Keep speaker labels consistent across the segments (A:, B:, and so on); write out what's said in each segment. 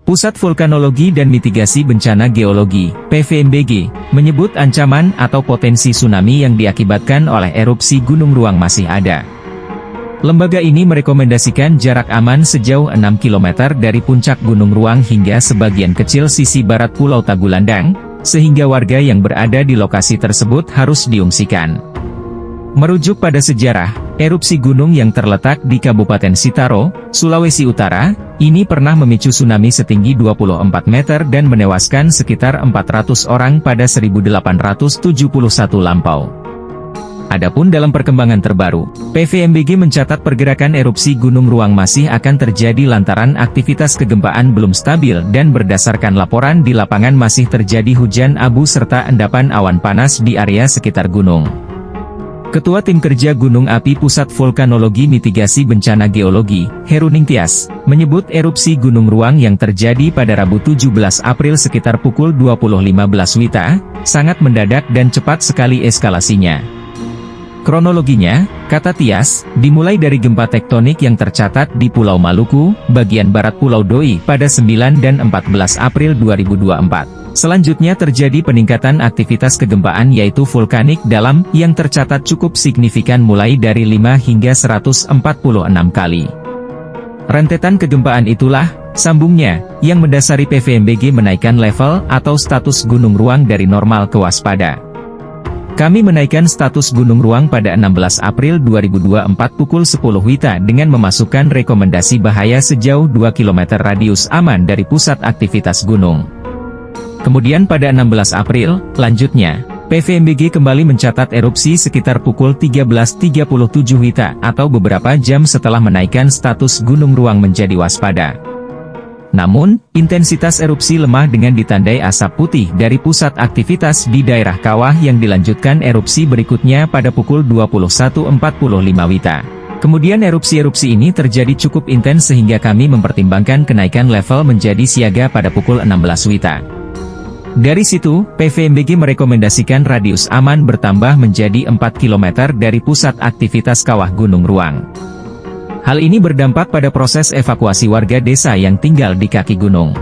A: Pusat Vulkanologi dan Mitigasi Bencana Geologi, PVMBG, menyebut ancaman atau potensi tsunami yang diakibatkan oleh erupsi Gunung Ruang masih ada. Lembaga ini merekomendasikan jarak aman sejauh 6 km dari puncak Gunung Ruang hingga sebagian kecil sisi barat Pulau Tagulandang, sehingga warga yang berada di lokasi tersebut harus diungsikan. Merujuk pada sejarah, erupsi gunung yang terletak di Kabupaten Sitaro, Sulawesi Utara, ini pernah memicu tsunami setinggi 24 meter dan menewaskan sekitar 400 orang pada 1871 lampau. Adapun dalam perkembangan terbaru, PVMBG mencatat pergerakan erupsi Gunung Ruang masih akan terjadi lantaran aktivitas kegempaan belum stabil dan berdasarkan laporan di lapangan masih terjadi hujan abu serta endapan awan panas di area sekitar gunung. Ketua Tim Kerja Gunung Api Pusat Vulkanologi Mitigasi Bencana Geologi, Heru Ningtyas, menyebut erupsi Gunung Ruang yang terjadi pada Rabu 17 April sekitar pukul 20.15 WITA, sangat mendadak dan cepat sekali eskalasinya. Kronologinya, kata Tias, dimulai dari gempa tektonik yang tercatat di Pulau Maluku, bagian barat Pulau Doi pada 9 dan 14 April 2024. Selanjutnya terjadi peningkatan aktivitas kegempaan yaitu vulkanik dalam, yang tercatat cukup signifikan mulai dari 5 hingga 146 kali. Rentetan kegempaan itulah, sambungnya, yang mendasari PVMBG menaikkan level atau status Gunung Ruang dari normal ke waspada. Kami menaikkan status Gunung Ruang pada 16 April 2024 pukul 10 WITA dengan memasukkan rekomendasi bahaya sejauh 2 km radius aman dari pusat aktivitas gunung. Kemudian pada 16 April, lanjutnya, PVMBG kembali mencatat erupsi sekitar pukul 13.37 WITA atau beberapa jam setelah menaikkan status Gunung Ruang menjadi waspada. Namun, intensitas erupsi lemah dengan ditandai asap putih dari pusat aktivitas di daerah kawah yang dilanjutkan erupsi berikutnya pada pukul 21.45 WITA. Kemudian erupsi-erupsi ini terjadi cukup intens sehingga kami mempertimbangkan kenaikan level menjadi siaga pada pukul 16 WITA. Dari situ, PVMBG merekomendasikan radius aman bertambah menjadi 4 km dari pusat aktivitas kawah Gunung Ruang. Hal ini berdampak pada proses evakuasi warga desa yang tinggal di kaki gunung.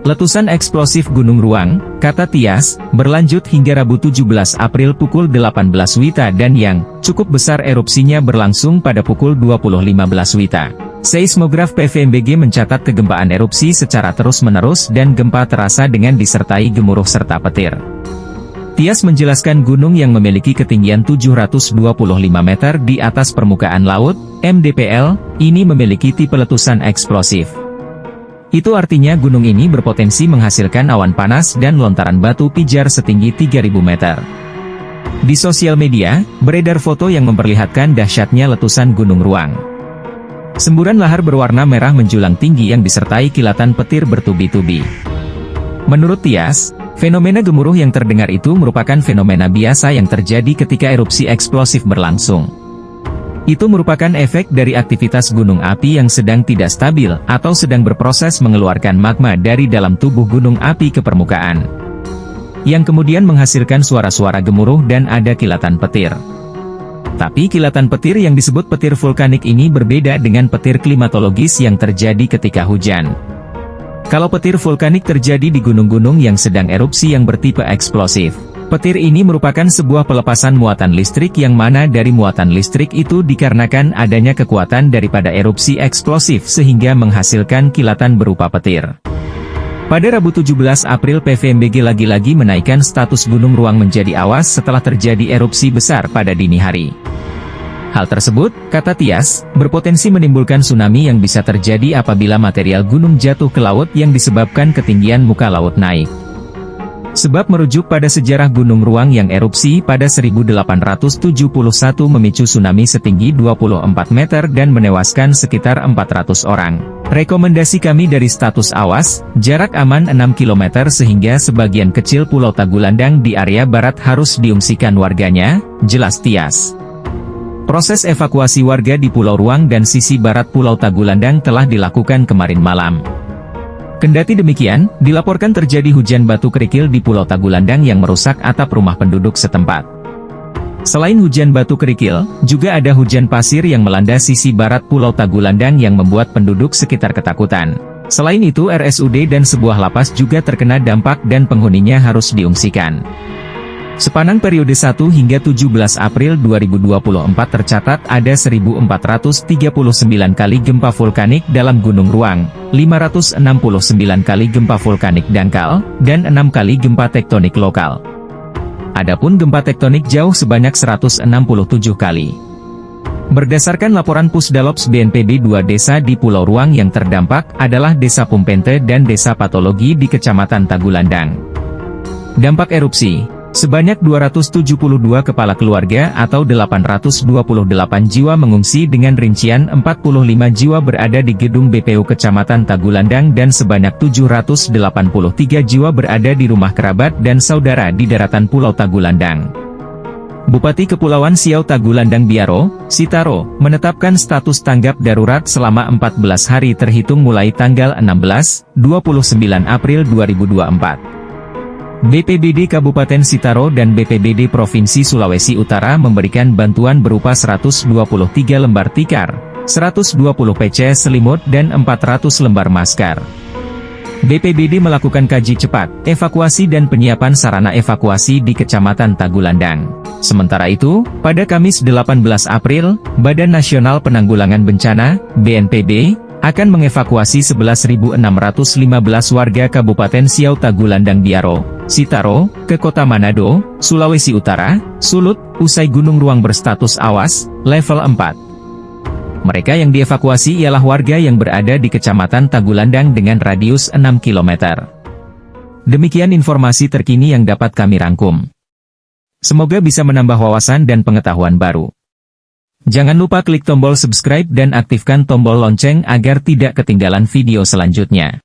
A: Letusan eksplosif Gunung Ruang, kata Tias, berlanjut hingga Rabu 17 April pukul 18 WITA dan yang cukup besar erupsinya berlangsung pada pukul 20.15 WITA. Seismograf PVMBG mencatat kegempaan erupsi secara terus-menerus dan gempa terasa dengan disertai gemuruh serta petir. Tias menjelaskan gunung yang memiliki ketinggian 725 meter di atas permukaan laut, MDPL, ini memiliki tipe letusan eksplosif. Itu artinya gunung ini berpotensi menghasilkan awan panas dan lontaran batu pijar setinggi 3000 meter. Di sosial media, beredar foto yang memperlihatkan dahsyatnya letusan Gunung Ruang. Semburan lahar berwarna merah menjulang tinggi yang disertai kilatan petir bertubi-tubi. Menurut Tias, fenomena gemuruh yang terdengar itu merupakan fenomena biasa yang terjadi ketika erupsi eksplosif berlangsung. Itu merupakan efek dari aktivitas gunung api yang sedang tidak stabil atau sedang berproses mengeluarkan magma dari dalam tubuh gunung api ke permukaan, yang kemudian menghasilkan suara-suara gemuruh dan ada kilatan petir. Tapi kilatan petir yang disebut petir vulkanik ini berbeda dengan petir klimatologis yang terjadi ketika hujan. Kalau petir vulkanik terjadi di gunung-gunung yang sedang erupsi yang bertipe eksplosif, petir ini merupakan sebuah pelepasan muatan listrik yang mana dari muatan listrik itu dikarenakan adanya kekuatan daripada erupsi eksplosif sehingga menghasilkan kilatan berupa petir. Pada Rabu 17 April PVMBG lagi-lagi menaikkan status Gunung Ruang menjadi awas setelah terjadi erupsi besar pada dini hari. Hal tersebut, kata Tias, berpotensi menimbulkan tsunami yang bisa terjadi apabila material gunung jatuh ke laut yang disebabkan ketinggian muka laut naik. Sebab merujuk pada sejarah Gunung Ruang yang erupsi pada 1871 memicu tsunami setinggi 24 meter dan menewaskan sekitar 400 orang. Rekomendasi kami dari status awas, jarak aman 6 km sehingga sebagian kecil Pulau Tagulandang di area barat harus diungsikan warganya, jelas Tias. Proses evakuasi warga di Pulau Ruang dan sisi barat Pulau Tagulandang telah dilakukan kemarin malam. Kendati demikian, dilaporkan terjadi hujan batu kerikil di Pulau Tagulandang yang merusak atap rumah penduduk setempat. Selain hujan batu kerikil, juga ada hujan pasir yang melanda sisi barat Pulau Tagulandang yang membuat penduduk sekitar ketakutan. Selain itu RSUD dan sebuah lapas juga terkena dampak dan penghuninya harus diungsikan. Sepanjang periode 1 hingga 17 April 2024 tercatat ada 1.439 kali gempa vulkanik dalam Gunung Ruang, 569 kali gempa vulkanik dangkal, dan 6 kali gempa tektonik lokal. Adapun gempa tektonik jauh sebanyak 167 kali. Berdasarkan laporan Pusdalops BNPB, 2 desa di Pulau Ruang yang terdampak adalah Desa Pumpente dan Desa Patologi di Kecamatan Tagulandang. Dampak erupsi, sebanyak 272 kepala keluarga atau 828 jiwa mengungsi dengan rincian 45 jiwa berada di gedung BPU Kecamatan Tagulandang dan sebanyak 783 jiwa berada di rumah kerabat dan saudara di daratan Pulau Tagulandang. Bupati Kepulauan Siau Tagulandang Biaro, Sitaro, menetapkan status tanggap darurat selama 14 hari terhitung mulai tanggal 16-29 April 2024. BPBD Kabupaten Sitaro dan BPBD Provinsi Sulawesi Utara memberikan bantuan berupa 123 lembar tikar, 120 PC selimut dan 400 lembar masker. BPBD melakukan kaji cepat, evakuasi dan penyiapan sarana evakuasi di Kecamatan Tagulandang. Sementara itu, pada Kamis 18 April, Badan Nasional Penanggulangan Bencana, BNPB, akan mengevakuasi 11.615 warga Kabupaten Siau Tagulandang Biaro, Sitaro, ke Kota Manado, Sulawesi Utara, Sulut, usai Gunung Ruang berstatus awas, level 4. Mereka yang dievakuasi ialah warga yang berada di Kecamatan Tagulandang dengan radius 6 km. Demikian informasi terkini yang dapat kami rangkum. Semoga bisa menambah wawasan dan pengetahuan baru. Jangan lupa klik tombol subscribe dan aktifkan tombol lonceng agar tidak ketinggalan video selanjutnya.